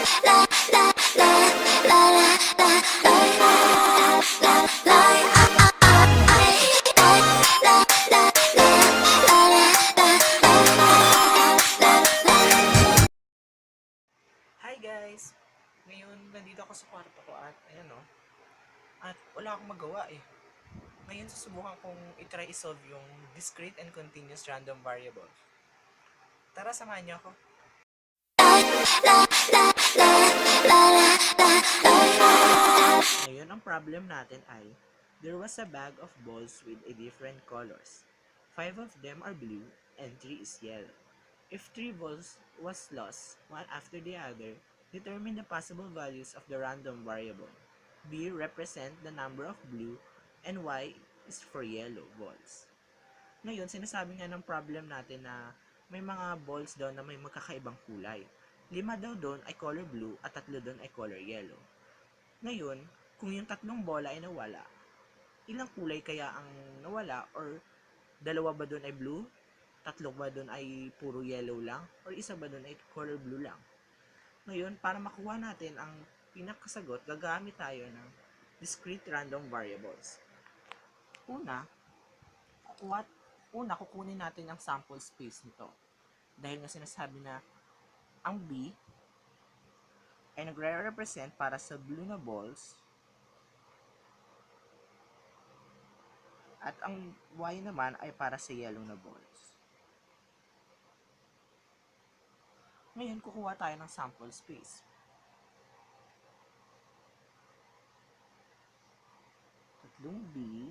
Hi guys! Ngayon, nandito ako sa kwarto ko at ayan o. At wala akong magawa eh. Ngayon, susubukan kong i-try isolve yung discrete and continuous random variable. Tara, samahan niyo ako. Ngayon, ang problem natin ay there was a bag of balls with a different colors. 5 of them are blue and 3 is yellow. If 3 balls was lost, one after the other, determine the possible values of the random variable. B represent the number of blue and Y is for yellow balls. Ngayon, sinasabi nga ng problem natin na may mga balls daw na may magkakaibang kulay. 5 daw doon ay color blue at 3 doon ay color yellow. Ngayon, kung yung 3 bola ay nawala, ilang kulay kaya ang nawala, or 2 ba doon ay blue, 3 ba doon ay puro yellow lang, or 1 ba doon ay color blue lang. Ngayon, para makuha natin ang pinakasagot, gagamit tayo ng discrete random variables. Kukunin natin ang sample space nito. Dahil nga sinasabi na ang B ay nagre-represent para sa blue na balls at ang Y naman ay para sa yellow na balls. Ngayon, kukuha tayo ng sample space. Tatlong B.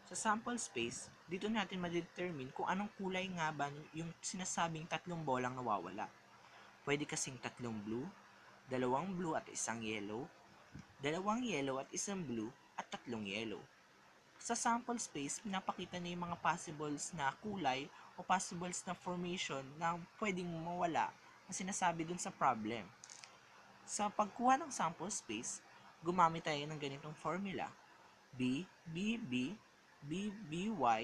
Sa sample space, dito natin ma-determine kung anong kulay nga ba yung sinasabing 3 bolang nawawala. Pwede kasing 3 blue, 2 blue at 1 yellow, 2 yellow at 1 blue at 3 yellow. Sa sample space, pinapakita na yung mga possibles na kulay o possibles na formation na pwedeng mawala na sinasabi dun sa problem. Sa pagkuha ng sample space, gumamit tayo ng ganitong formula. B, B, B, B, B, Y,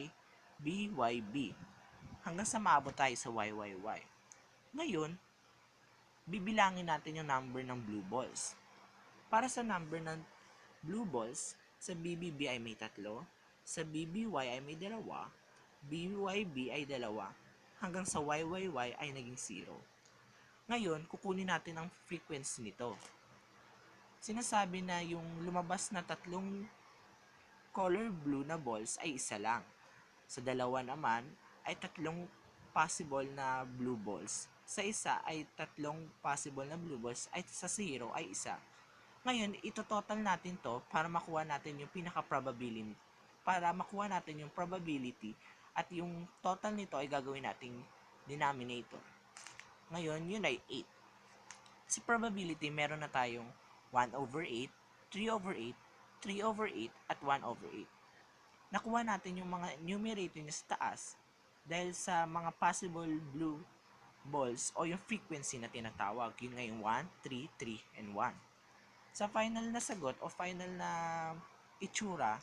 B, Y, B. Hanggang sa maabot tayo sa Y, Y, Y. Ngayon, bibilangin natin yung number ng blue balls. Para sa number ng blue balls, sa BBB ay may 3, sa BBY ay may 2, BYB ay 2, hanggang sa YYY ay naging 0. Ngayon, kukunin natin ang frequency nito. Sinasabi na yung lumabas na 3 color blue na balls ay 1 lang. Sa 2 naman ay 3 possible na blue balls. Sa 1 ay 3 possible na blue balls, ay sa 0 ay 1. Ngayon, ito-total natin to para makuha natin yung pinaka-probability. Para makuha natin yung probability at yung total nito ay gagawin nating denominator. Ngayon, yun ay 8. Sa probability, meron na tayong 1 over 8, 3 over 8, 3 over 8, at 1 over 8. Nakuha natin yung mga numerator niya sa taas dahil sa mga possible blue balls o yung frequency na tinatawag. Yun nga yung 1, 3, 3, and 1. Sa final na sagot o final na itsura,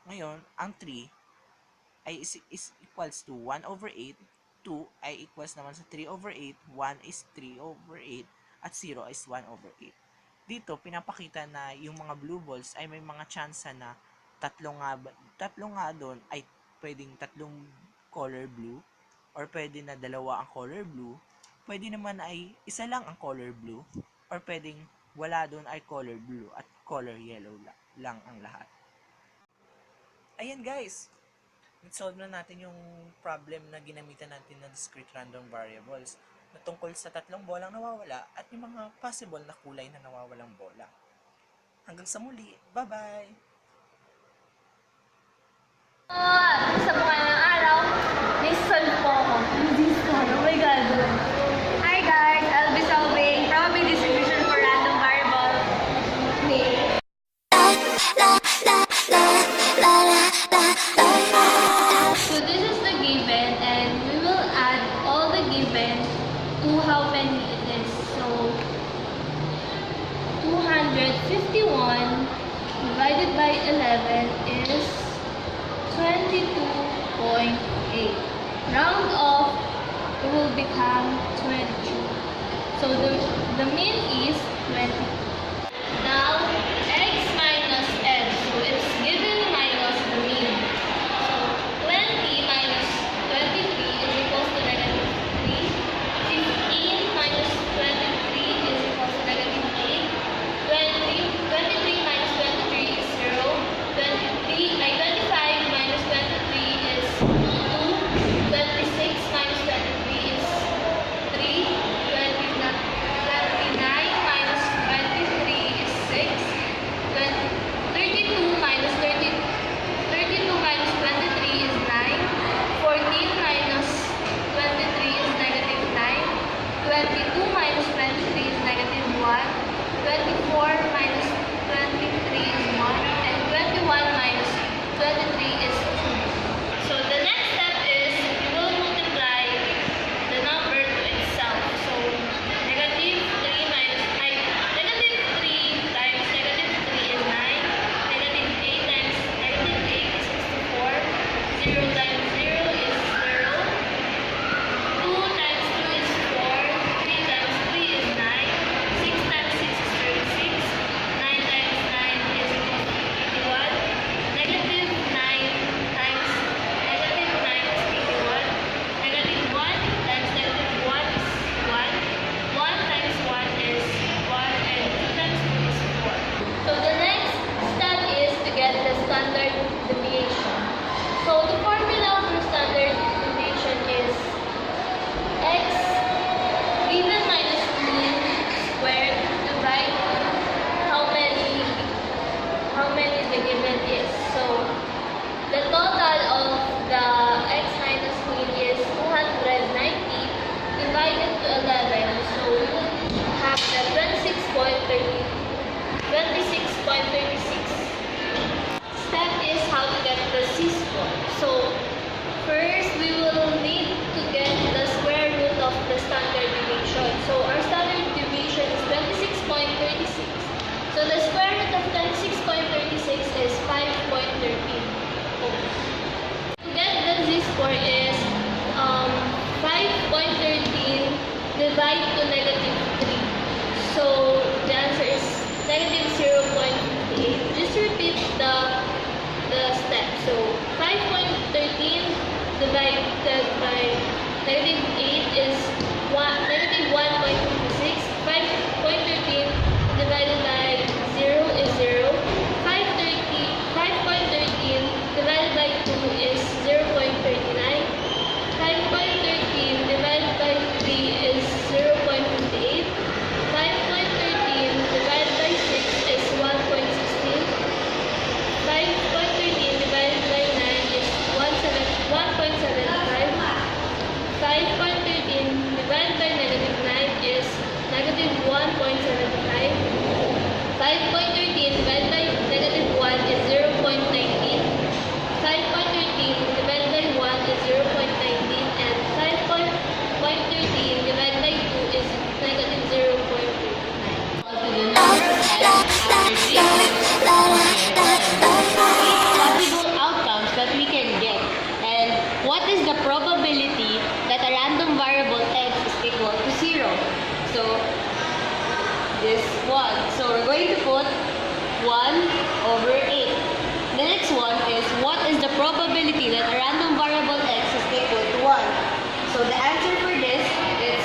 ngayon, ang 3 ay is equals to 1 over 8, 2 ay equals naman sa 3 over 8, 1 is 3 over 8, at 0 is 1 over 8. Dito, pinapakita na yung mga blue balls ay may mga chance na tatlo nga doon ay pwedeng 3 color blue, or pwede na 2 ang color blue, pwede naman ay 1 lang ang color blue, or pwedeng wala doon ay color blue at color yellow lang ang lahat. Ayan guys, solve na natin yung problem na ginamitan natin na discrete random variables na tungkol sa 3 bolang nawawala at yung mga possible na kulay na nawawalang bola. Hanggang sa muli, bye-bye! Sa mga araw, nag-solve po ako. Oh my God! Hi guys! I'll be solving probability distribution for random variable. So this is the given and we will add all the given to how many it is. So 251 divided by 11 is 22.8. Round off, it will become 22. So the the mean is 20. Now, x minus n. So, it's given minus the mean. So, 20 minus 23 is equals to negative 3. 15 minus 23 is equals to negative 8. 23 minus 23 is 0. 25 minus 23 is 2. 26 minus 23 is 3. 29 minus 23 is 6. 32 minus 23 is 9. 14 minus 23 is negative 9. 22 minus 23 is negative 1. 24 minus 23 is 1. And 21 minus 23 is 2. So the next step is we will multiply the number to itself. So negative 3 times negative 3 is 9. Negative 8 times negative 8 is 64. 0 times 0 is 0. 2 times 2 is 4. 3 times 3 is 9. 6 times 6 is 36. 9 times 9 is equal to 81. Negative 9 times negative 9 is 81. Negative 1 times negative 1 is 1. 1 times 1 is 1 and 2 times 2 is 4. So the next step is to get the standard deviation. So the formula for standard deviation is x given minus mean squared divide how many the given is. So the total of the x minus mean is 290 divided to 11. So we will have the 26.36. Step is how to get the c-score. So first we will need to get the square root of the standard deviation. So our standard deviation is 26.36. So the square root of 26.36 is 5.13. To get the z-score is 5.13 divided to negative 3. So the answer is negative 0.58. Just repeat the step. So 5.13 divided by negative 8 is negative 1.56. 5.13 divided by 0 is 0. 5.13 divided by 2 is 0.39. 5.13 divided by 3 is 0.58. 5.13 divided by 6 is 1.16. 5.13 divided by 9 is 1.75. 5.13 divided by negative 9 is negative 1.75. 5.13 divided by negative 1 is 0.19. 5.13 divided by 1 is 0.19. And 5.13 divided by 2 is negative 0.39. Possible outcomes that we can get, and what is the probability that a random variable x is equal to 0? So this one. So we're going to put 1/8. The next one is what is the probability that a random variable x is equal to 1? So the answer for this is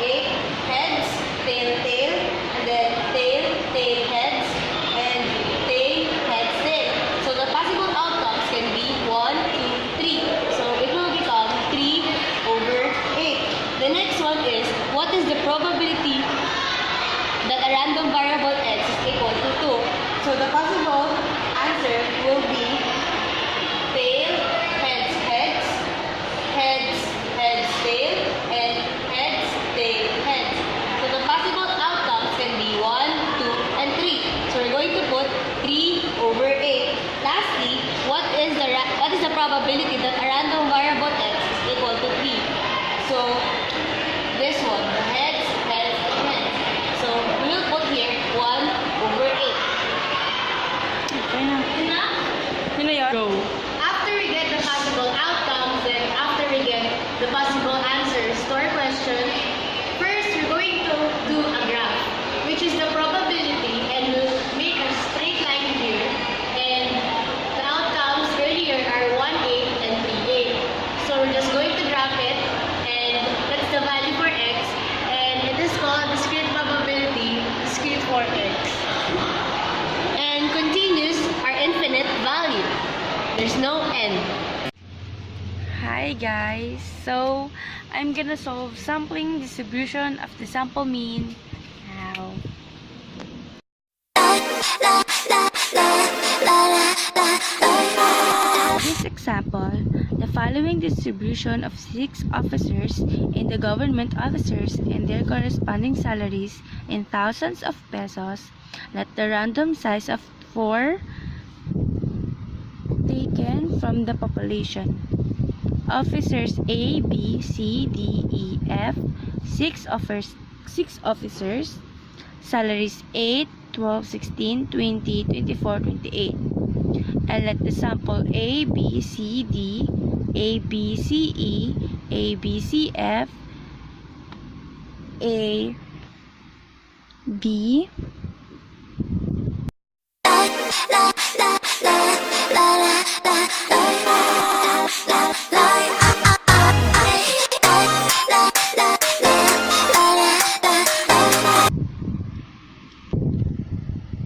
8 heads, tail, tail, and then tail, tail, heads, and tail, heads, tail. So the possible outcomes can be 1, 2, 3. So it will become 3/8. The next one is what is the probability that a random variable x is equal to 2? So the possible answer will be tail, heads, heads, heads, heads, tail, and heads, tail, heads. So the possible outcomes can be 1, 2, and 3. So we're going to put 3/8. Lastly, what is the probability that a random variable x is equal to 3? So this one, the heads, heads, and heads. So we will put here 1/8. Go. After we get the possible outcomes and after we get the possible answers to our question, first we're going to do a graph. called discrete probability, discrete for x. And continuous are infinite value. There's no end. Hi guys, so I'm gonna solve sampling distribution of the sample mean now. In this example, the following distribution of 6 officers in the government officers and their corresponding salaries in thousands of pesos, let the random size of 4 taken from the population. Officers A, B, C, D, E, F, 6 officers, salaries 8, 12, 16, 20, 24, 28. And let the sample A, B, C, D, A, B, C, E, A, B, C, F, A, B,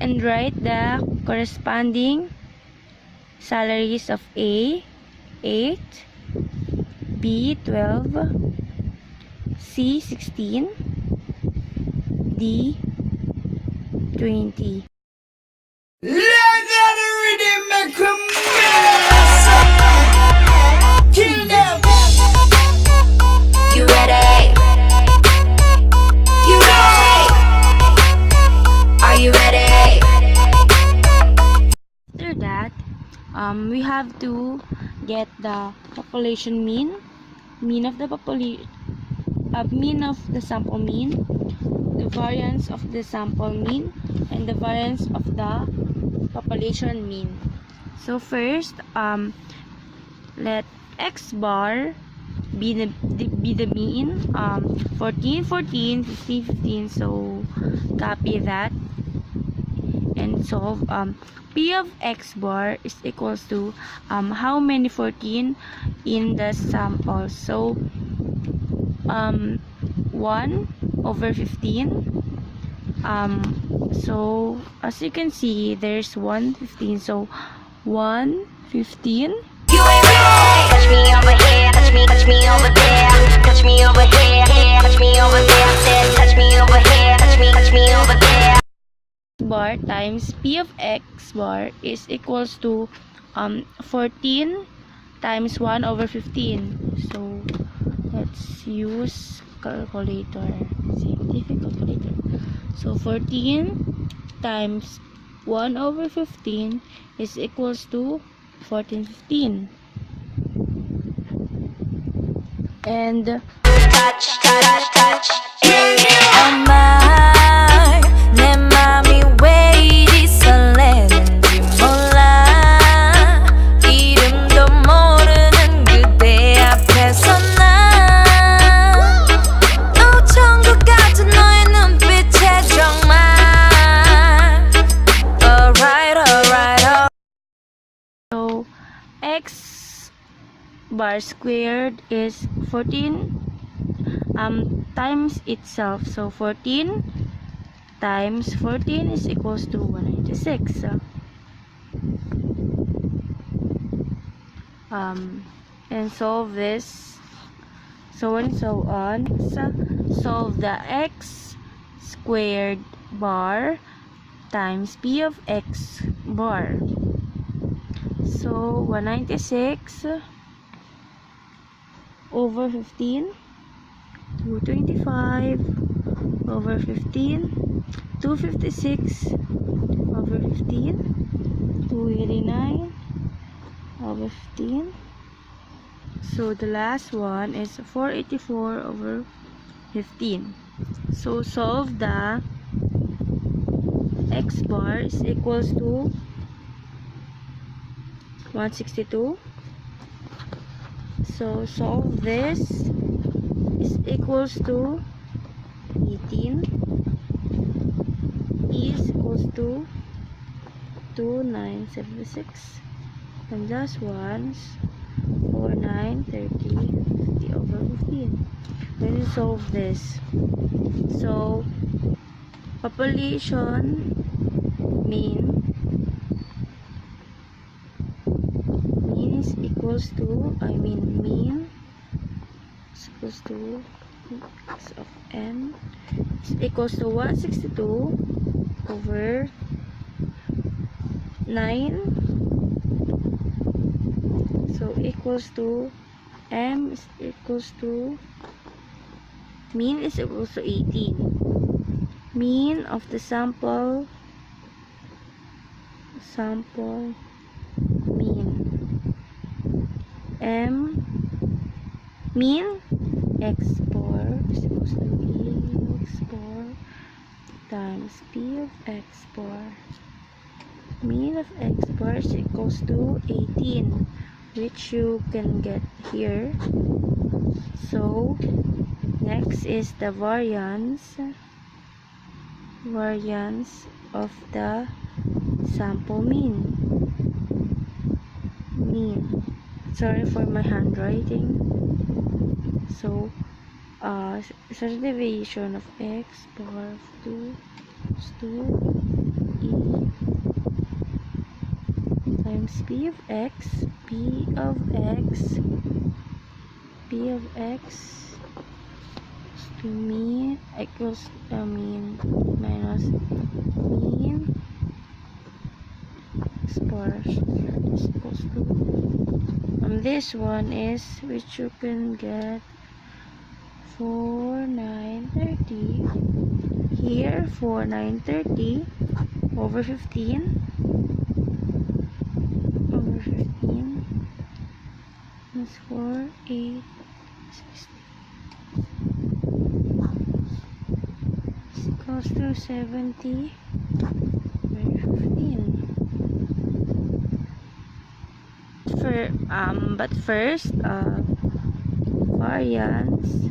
and write the corresponding salaries of A, 8, B, 12, C, 16, D, 20. You ready? You ready? Are you ready? After that, we have to get the population mean of the mean of the sample mean, the variance of the sample mean, and the variance of the population mean. So first, let x bar be the mean, 14, 14, 15, 15. So copy that and solve. P of x bar is equals to how many 14 in the sample. So 1 over 15. So as you can see, there's 115. So 115. You ain't ready. Touch me over here, touch me over there, touch me over here, touch me over there, said touch me over here, touch me over there. Bar times P of x bar is equals to 14 times 1 over 15. So let's use calculator, scientific calculator. So 14 times 1 over 15 is equals to 1415. And touch, touch, touch. Oh my, 내 맘이 왜 이리 설레는지 몰라. 이름도 모르는 그대 앞에서 난 천국 같은 너의 눈빛에 정말. Alright, alright, alright. so x bar squared is 14 times itself. So 14 times 14 is equals to 196. And solve this, so and so on. Solve the x squared bar times p of x bar. So 196 over 15, 225 over 15, 256 over 15, 289 over 15. So the last one is 484 over 15. So solve the x bar is equals to 162. So solve this is equals to 18. E is equals to 2976. And last ones 49, 30, 50 over 15. Then you solve this. So population mean is equals to, mean is equals to x of n is equals to 162 over 9. So equals to m is equals to mean is equals to 18. Mean of the sample mean m mean x bar is equals to e x bar times p of x bar. Mean of x bar is equals to 18, which you can get here. So next is the variance of the sample mean. Sorry for my handwriting. So standard deviation of x bar of 2 is 2 e times p of x is to mean equals minus mean x bar is equals to, this one is, which you can get 4930 here, 4930 over 15 is 4860 is equals to 70 by 15. But first, variance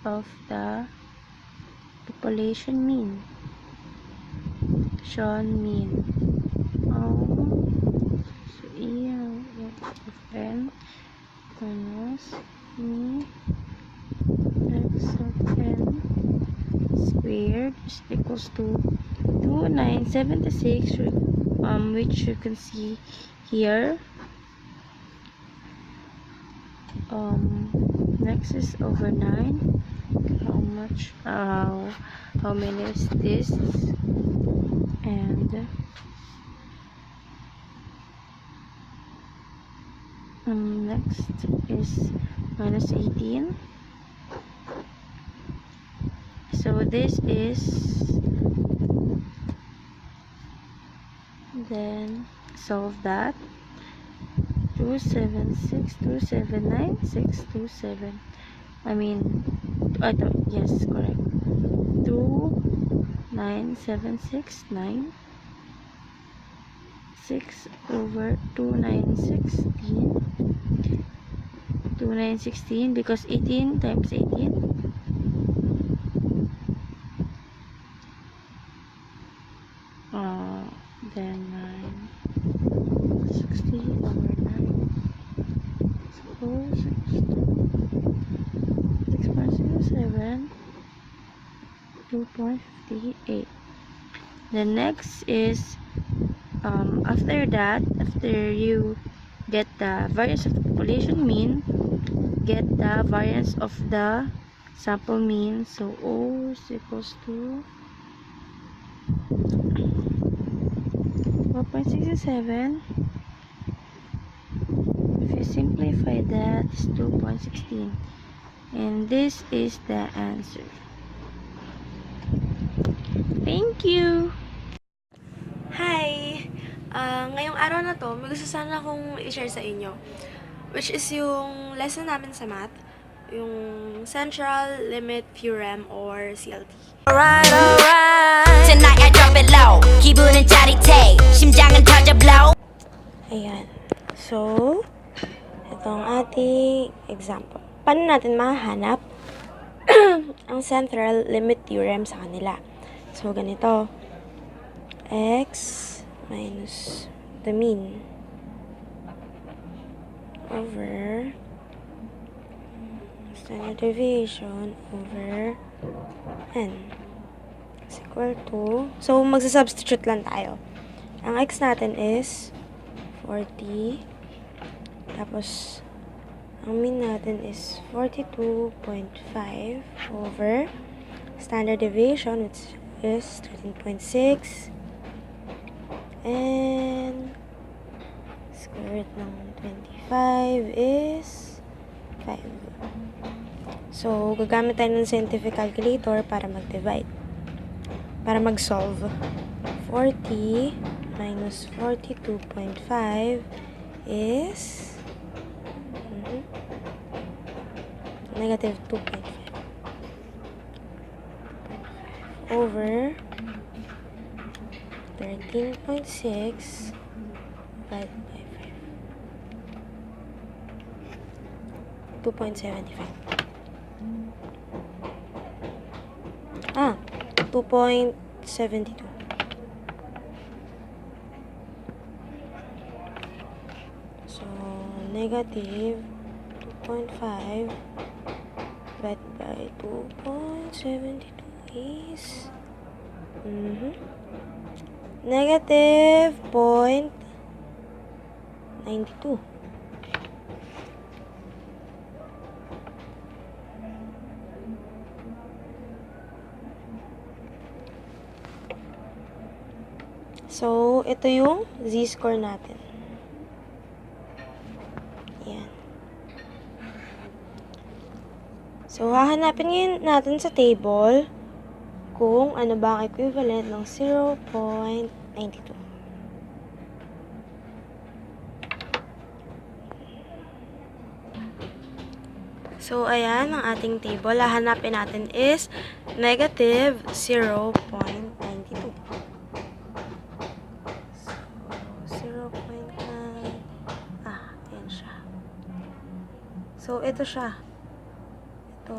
of the population mean. So e of n minus me x of n squared is equals to 2976, which you can see here. Next is over 9. How many is this? And next is minus 18. So this is, then solve that. 276, 279, 627. Yes, correct. 29769 6 over 2916 because 18 times 18 then 960 over 9 6.07 2.58. The next is after that, after you get the variance of the population mean, get the variance of the sample mean. So O is equals to 4.67. If you simplify that, it's 2.16, and this is the answer. Thank you. Hi! Ngayong araw na to, may gusto sana akong i-share sa inyo, which is yung lesson namin sa math, yung Central Limit Theorem or CLT. Alright. Tonight I drop it low. 기분은 짜릿해. 심장은 터져 blow. Ayan. So, ito ang ating example. Paano natin mahanap ang Central Limit Theorem sa kanila? So, ganito. X minus the mean over standard deviation over n is equal to, so magsasubstitute lang tayo. Ang x natin is 40, tapos ang mean natin is 42.5 over standard deviation, which is 13.6, and square root ng 25 is 5. So, gagamit tayo ng scientific calculator para mag-divide. Para mag-solve. 40 minus 42.5 is negative 2.5 over 13.6 divided by 5. 2.75. 2.72. So, negative 2.5 divided by 2.72 is negative 0.92. So, ito yung z-score natin. Yan. So, hahanapin ngayon natin sa table kung ano ba ang equivalent ng 0.92. So, ayan ang ating table. Hahanapin natin is negative 0.92. So, ito siya. Ito,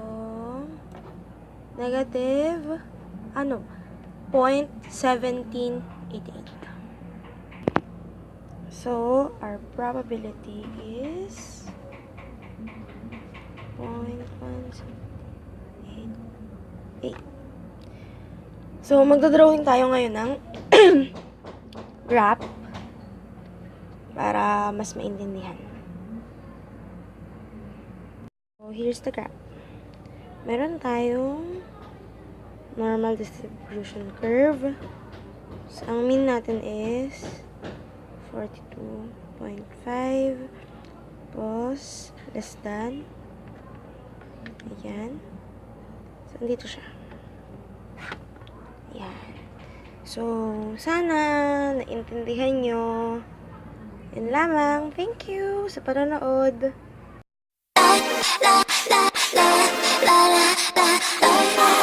negative, 0.1788. So, our probability is 0.1788. So, magdodrawing tayo ngayon ng graph para mas maintindihan. So, here's the graph. Meron tayong normal distribution curve. So, ang mean natin is 42.5 plus less than. Ayan. So, andito siya. Ayan. So, sana naintindihan nyo. Yun lamang. Thank you sa panonood. la la la la la la la